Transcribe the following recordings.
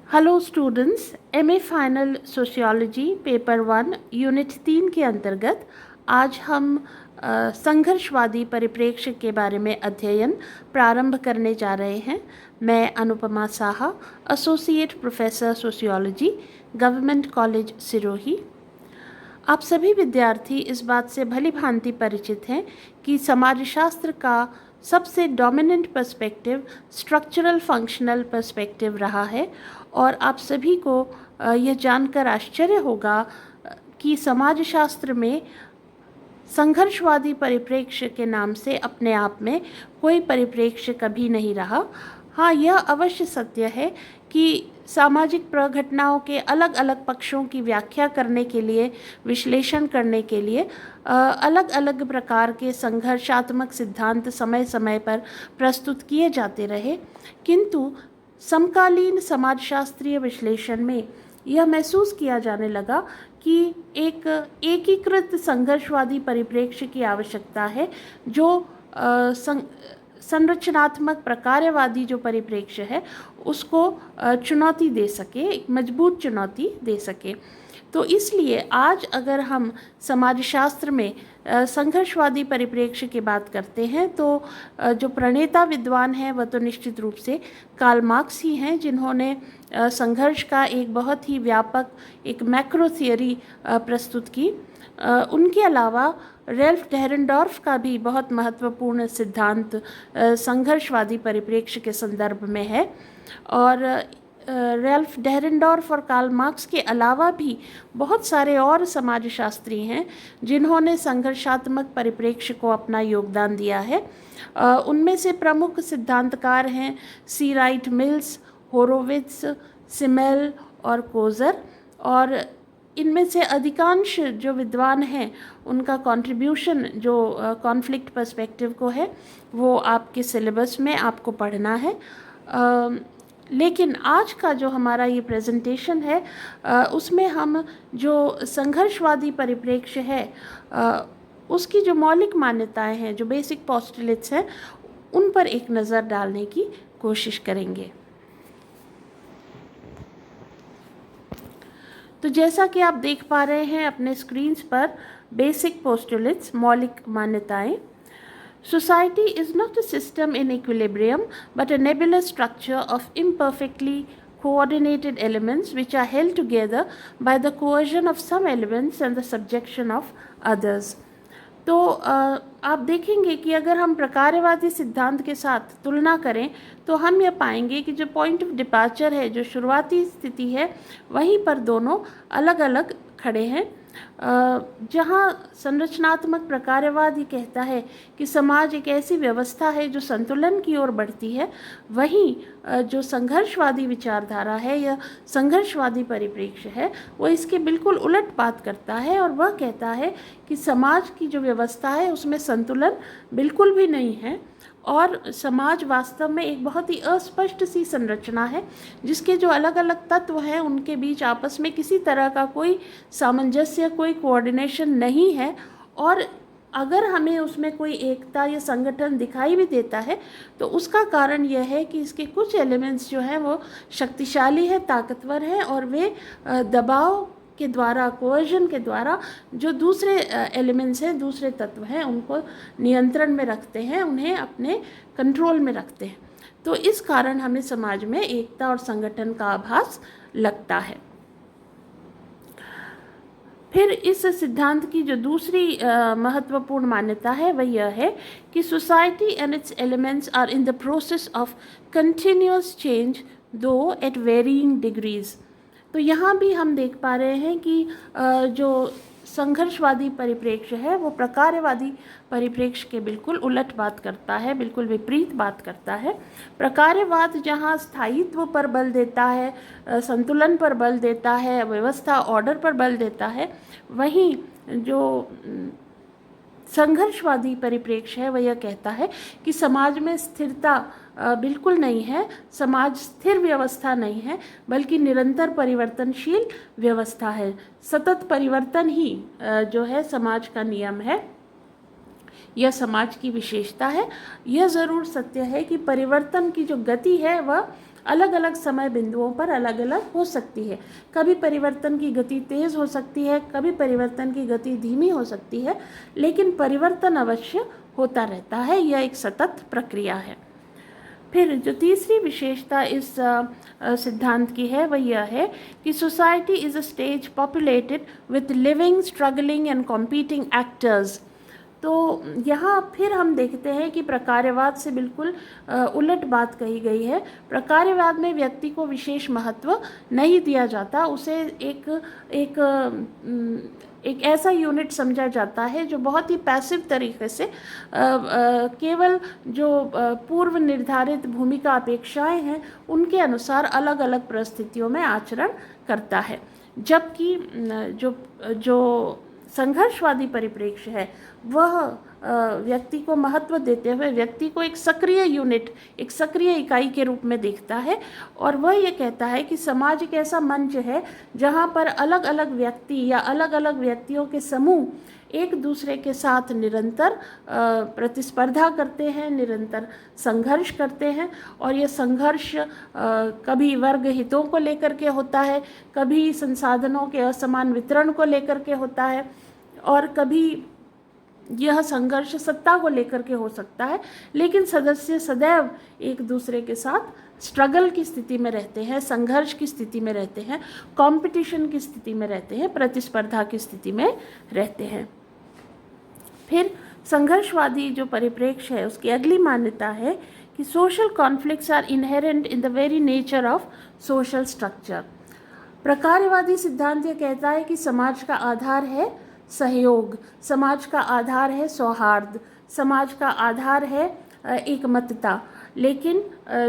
Hello students, MA final sociology paper 1 unit 3 के अंतर्गत आज हम संघर्षवादी परिप्रेक्ष्य के बारे में अध्ययन प्रारंभ करने जा रहे हैं। मैं Anupama Saha, associate professor sociology, government college Sirohi. आप सभी विद्यार्थी इस बात से भली भांति परिचित हैं कि समाजशास्त्र का सबसे dominant perspective structural functional perspective रहा है और आप सभी को यह जानकर आश्चर्य होगा कि समाजशास्त्र में संघर्षवादी परिप्रेक्ष्य के नाम से अपने आप में कोई परिप्रेक्ष्य कभी नहीं रहा। हाँ, यह अवश्य सत्य है कि सामाजिक प्रघटनाओं के अलग अलग पक्षों की व्याख्या करने के लिए, विश्लेषण करने के लिए अलग अलग प्रकार के संघर्षात्मक सिद्धांत समय समय पर प्रस्तुत किए जाते रहे, किंतु समकालीन समाजशास्त्रीय विश्लेषण में यह महसूस किया जाने लगा कि एक एकीकृत संघर्षवादी परिप्रेक्ष्य की आवश्यकता है जो संरचनात्मक प्रकारवादी जो परिप्रेक्ष्य है उसको चुनौती दे सके, एक मजबूत चुनौती दे सके। तो इसलिए आज अगर हम समाजशास्त्र में संघर्षवादी परिप्रेक्ष्य की बात करते हैं तो जो प्रणेता विद्वान हैं वह तो निश्चित रूप से कार्ल मार्क्स ही हैं, जिन्होंने संघर्ष का एक बहुत ही व्यापक एक मैक्रो थियरी प्रस्तुत की। उनके अलावा रेल्फ डेहरेनडॉर्फ का भी बहुत महत्वपूर्ण सिद्धांत संघर्षवादी परिप्रेक्ष्य के संदर्भ में है और रेल्फ डेहरेनडॉर्फ और कार्ल मार्क्स के अलावा भी बहुत सारे और समाजशास्त्री हैं जिन्होंने संघर्षात्मक परिप्रेक्ष्य को अपना योगदान दिया है। उनमें से प्रमुख सिद्धांतकार हैं सी राइट मिल्स, होरोविट्स, सिमेल और कोजर, और इनमें से अधिकांश जो विद्वान हैं उनका कंट्रीब्यूशन जो कॉन्फ्लिक्ट पर्सपेक्टिव को है वो आपके सिलेबस में आपको पढ़ना है। लेकिन आज का जो हमारा ये प्रेजेंटेशन है उसमें हम जो संघर्षवादी परिप्रेक्ष्य है उसकी जो मौलिक मान्यताएं हैं, जो बेसिक पोस्टुलेट्स हैं, उन पर एक नज़र डालने की कोशिश करेंगे। तो जैसा कि आप देख पा रहे हैं अपने स्क्रीन्स पर, बेसिक पोस्टुलेट्स, मौलिक मान्यताएं। Society is not a system in equilibrium, but a nebulous structure of imperfectly coordinated elements which are held together by the coercion of some elements and the subjection of others. तो आप देखेंगे कि अगर हम प्रकारवादी सिद्धांत के साथ तुलना करें तो हम यह पाएंगे कि जो पॉइंट ऑफ डिपार्चर है, जो शुरुआती स्थिति है, वहीं पर दोनों अलग अलग खड़े हैं। जहाँ संरचनात्मक प्रकारवाद ही कहता है कि समाज एक ऐसी व्यवस्था है जो संतुलन की ओर बढ़ती है, वहीं जो संघर्षवादी विचारधारा है या संघर्षवादी परिप्रेक्ष्य है वो इसके बिल्कुल उलट बात करता है और वह कहता है कि समाज की जो व्यवस्था है उसमें संतुलन बिल्कुल भी नहीं है और समाज वास्तव में एक बहुत ही अस्पष्ट सी संरचना है जिसके जो अलग अलग तत्व हैं उनके बीच आपस में किसी तरह का कोई सामंजस्य, कोई कोऑर्डिनेशन नहीं है। और अगर हमें उसमें कोई एकता या संगठन दिखाई भी देता है तो उसका कारण यह है कि इसके कुछ एलिमेंट्स जो हैं वो शक्तिशाली है, ताकतवर हैं और वे दबाव के द्वारा, कोएर्जन के द्वारा जो दूसरे एलिमेंट्स हैं, दूसरे तत्व हैं, उनको नियंत्रण में रखते हैं, उन्हें अपने कंट्रोल में रखते हैं। तो इस कारण हमें समाज में एकता और संगठन का आभास लगता है। फिर इस सिद्धांत की जो दूसरी महत्वपूर्ण मान्यता है वह यह है कि society and its elements are in the process of continuous change though at varying degrees. तो यहाँ भी हम देख पा रहे हैं कि जो संघर्षवादी परिप्रेक्ष्य है वो प्रकारवादी परिप्रेक्ष्य के बिल्कुल उलट बात करता है, बिल्कुल विपरीत बात करता है। प्रकारवाद जहाँ स्थायित्व पर बल देता है, संतुलन पर बल देता है, व्यवस्था, ऑर्डर पर बल देता है, वहीं जो संघर्षवादी परिप्रेक्ष्य है वह यह कहता है कि समाज में स्थिरता बिल्कुल नहीं है, समाज स्थिर व्यवस्था नहीं है बल्कि निरंतर परिवर्तनशील व्यवस्था है। सतत परिवर्तन ही जो है समाज का नियम है, यह समाज की विशेषता है। यह ज़रूर सत्य है कि परिवर्तन की जो गति है वह अलग अलग समय बिंदुओं पर अलग अलग हो सकती है। कभी परिवर्तन की गति तेज़ हो सकती है, कभी परिवर्तन की गति धीमी हो सकती है, लेकिन परिवर्तन अवश्य होता रहता है। यह एक सतत प्रक्रिया है। फिर जो तीसरी विशेषता इस सिद्धांत की है वह यह है कि society is a stage populated with living, struggling and competing actors. तो यहाँ फिर हम देखते हैं कि प्रकार्यवाद से बिल्कुल उलट बात कही गई है। प्रकार्यवाद में व्यक्ति को विशेष महत्व नहीं दिया जाता, उसे एक एक एक ऐसा यूनिट समझा जाता है जो बहुत ही पैसिव तरीके से केवल जो पूर्व निर्धारित भूमिका अपेक्षाएं हैं उनके अनुसार अलग अलग परिस्थितियों में आचरण करता है। जबकि जो जो संघर्षवादी परिप्रेक्ष्य है वह व्यक्ति को महत्व देते हुए व्यक्ति को एक सक्रिय यूनिट, एक सक्रिय इकाई के रूप में देखता है, और वह ये कहता है कि समाज एक ऐसा मंच है जहाँ पर अलग अलग व्यक्ति या अलग अलग व्यक्तियों के समूह एक दूसरे के साथ निरंतर प्रतिस्पर्धा करते हैं, निरंतर संघर्ष करते हैं। और ये संघर्ष कभी वर्ग हितों को लेकर के होता है, कभी संसाधनों के असमान वितरण को लेकर के होता है, और कभी यह संघर्ष सत्ता को लेकर के हो सकता है। लेकिन सदस्य सदैव एक दूसरे के साथ स्ट्रगल की स्थिति में रहते हैं, संघर्ष की स्थिति में रहते हैं, कंपटीशन की स्थिति में रहते हैं, प्रतिस्पर्धा की स्थिति में रहते हैं। फिर संघर्षवादी जो परिप्रेक्ष्य है उसकी अगली मान्यता है कि social conflicts are inherent in the very nature of social structure. प्रकार्यवादी सिद्धांत यह कहता है कि समाज का आधार है सहयोग, समाज का आधार है सौहार्द, समाज का आधार है एकमतता। लेकिन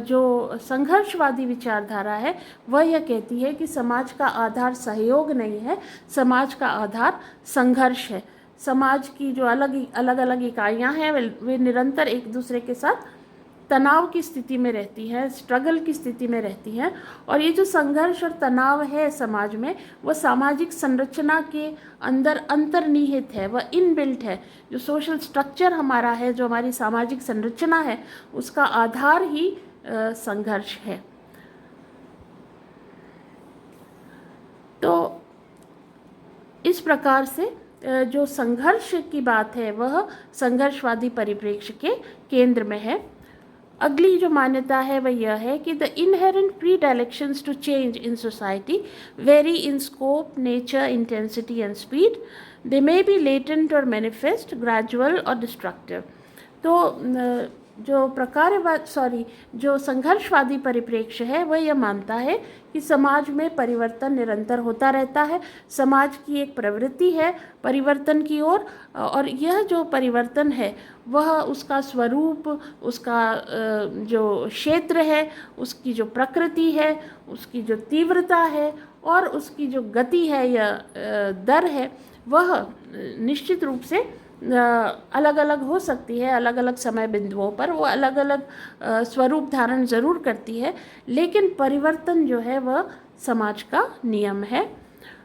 जो संघर्षवादी विचारधारा है वह यह कहती है कि समाज का आधार सहयोग नहीं है, समाज का आधार संघर्ष है। समाज की जो अलग अलग इकाइयाँ हैं वे निरंतर एक दूसरे के साथ तनाव की स्थिति में रहती हैं, स्ट्रगल की स्थिति में रहती हैं। और ये जो संघर्ष और तनाव है समाज में वह सामाजिक संरचना के अंदर अंतर्निहित है, वह इनबिल्ट है। जो सोशल स्ट्रक्चर हमारा है, जो हमारी सामाजिक संरचना है, उसका आधार ही संघर्ष है। तो इस प्रकार से जो संघर्ष की बात है वह संघर्षवादी परिप्रेक्ष्य के केंद्र में है। अगली जो मान्यता है वह यह है कि the inherent predilections to change in society very in scope, nature, intensity and speed. They may be latent और मैनिफेस्ट, ग्रेजुअल और डिस्ट्रक्टिव। तो जो संघर्षवादी परिप्रेक्ष्य है वह यह मानता है कि समाज में परिवर्तन निरंतर होता रहता है, समाज की एक प्रवृत्ति है परिवर्तन की ओर, और यह जो परिवर्तन है वह उसका स्वरूप, उसका जो क्षेत्र है, उसकी जो प्रकृति है, उसकी जो तीव्रता है और उसकी जो गति है या दर है, वह निश्चित रूप से अलग अलग हो सकती है। अलग अलग समय बिंदुओं पर वो अलग अलग स्वरूप धारण ज़रूर करती है, लेकिन परिवर्तन जो है वह समाज का नियम है।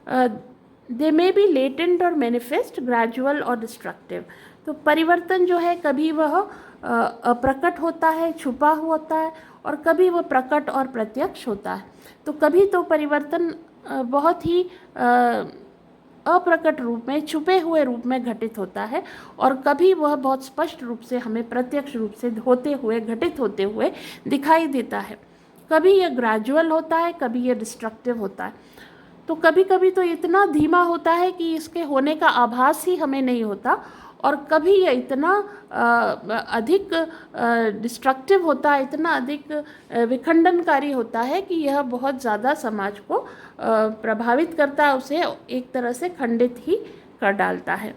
दे मे बी लेटेंट और मैनिफेस्ट, ग्रेजुअल और डिस्ट्रक्टिव। तो परिवर्तन जो है कभी वह अप्रकट होता है, छुपा होता है, और कभी वह प्रकट और प्रत्यक्ष होता है। तो कभी तो परिवर्तन बहुत ही अप्रकट रूप में, छुपे हुए रूप में घटित होता है, और कभी वह बहुत स्पष्ट रूप से हमें प्रत्यक्ष रूप से होते हुए, घटित होते हुए दिखाई देता है। कभी यह ग्रेजुअल होता है, कभी यह डिस्ट्रक्टिव होता है। तो कभी कभी तो इतना धीमा होता है कि इसके होने का आभास ही हमें नहीं होता, और कभी यह इतना अधिक डिस्ट्रक्टिव होता है, इतना अधिक विखंडनकारी होता है कि यह बहुत ज़्यादा समाज को प्रभावित करता है, उसे एक तरह से खंडित ही कर डालता है।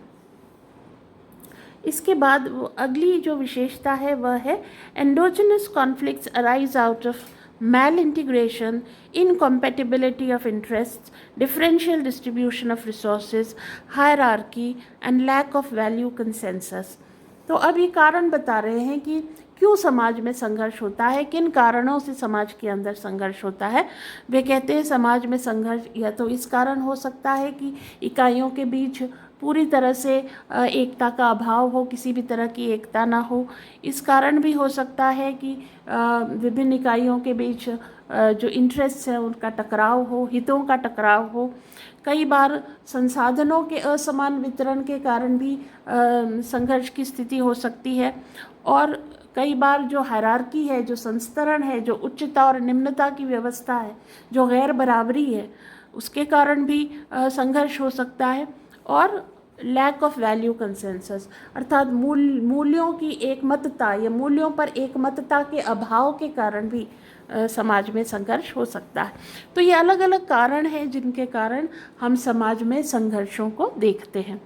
इसके बाद अगली जो विशेषता है वह है endogenous conflicts arise out of malintegration, incompatibility of interests, differential distribution of resources, hierarchy and lack of value consensus। तो अब ये कारण बता रहे हैं कि क्यों समाज में संघर्ष होता है, किन कारणों से समाज के अंदर संघर्ष होता है। वे कहते हैं समाज में संघर्ष या तो इस कारण हो सकता है कि इकाइयों के बीच पूरी तरह से एकता का अभाव हो, किसी भी तरह की एकता ना हो। इस कारण भी हो सकता है कि विभिन्न इकाइयों के बीच जो इंटरेस्ट है उनका टकराव हो, हितों का टकराव हो। कई बार संसाधनों के असमान वितरण के कारण भी संघर्ष की स्थिति हो सकती है। और कई बार जो हायरार्की है, जो संस्तरण है, जो उच्चता और निम्नता की व्यवस्था है, जो गैर बराबरी है, उसके कारण भी संघर्ष हो सकता है। और लैक ऑफ वैल्यू कंसेंसस, अर्थात मूल्यों की एकमतता या मूल्यों पर एकमतता के अभाव के कारण भी समाज में संघर्ष हो सकता है। तो ये अलग अलग कारण हैं जिनके कारण हम समाज में संघर्षों को देखते हैं।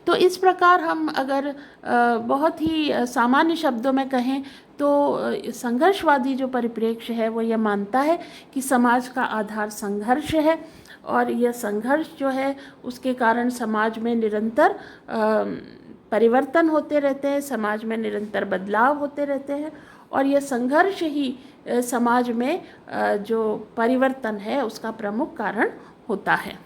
तो इस प्रकार हम अगर बहुत ही सामान्य शब्दों में कहें तो संघर्षवादी जो परिप्रेक्ष्य है वो यह मानता है कि समाज का आधार संघर्ष है, और यह संघर्ष जो है उसके कारण समाज में निरंतर परिवर्तन होते रहते हैं, समाज में निरंतर बदलाव होते रहते हैं, और यह संघर्ष ही समाज में जो परिवर्तन है उसका प्रमुख कारण होता है।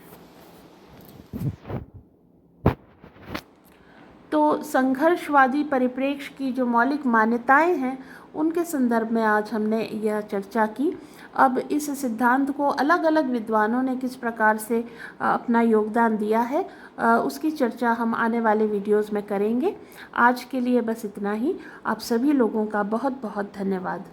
तो संघर्षवादी परिप्रेक्ष्य की जो मौलिक मान्यताएं हैं उनके संदर्भ में आज हमने यह चर्चा की। अब इस सिद्धांत को अलग अलग विद्वानों ने किस प्रकार से अपना योगदान दिया है उसकी चर्चा हम आने वाले वीडियोस में करेंगे। आज के लिए बस इतना ही। आप सभी लोगों का बहुत बहुत धन्यवाद।